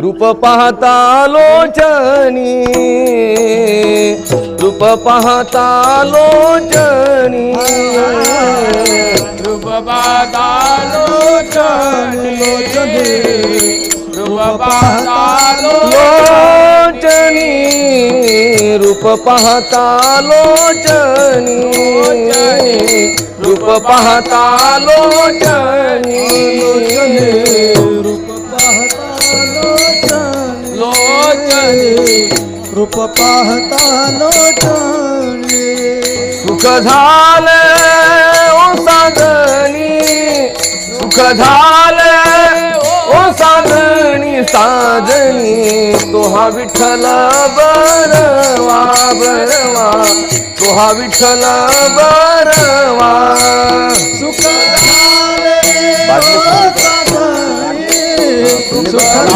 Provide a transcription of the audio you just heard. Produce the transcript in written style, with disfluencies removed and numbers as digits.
रूप पाहता लोचनी, रूप पाहता लोचनी, रूप पाहता लोचनी, रूप पाहता लोचनी, रूप पाहता लोचनी, रूप पाहता लोचनी, रूप पाहता लोचनी, सुख झाले ओ साधनी, सुख झाले ओ साधनी, साधनी तो हा विठ्ठल बरवा बरवा, तो हा विठ्ठल बरवा. सुख झाले ओ साधनी, सुख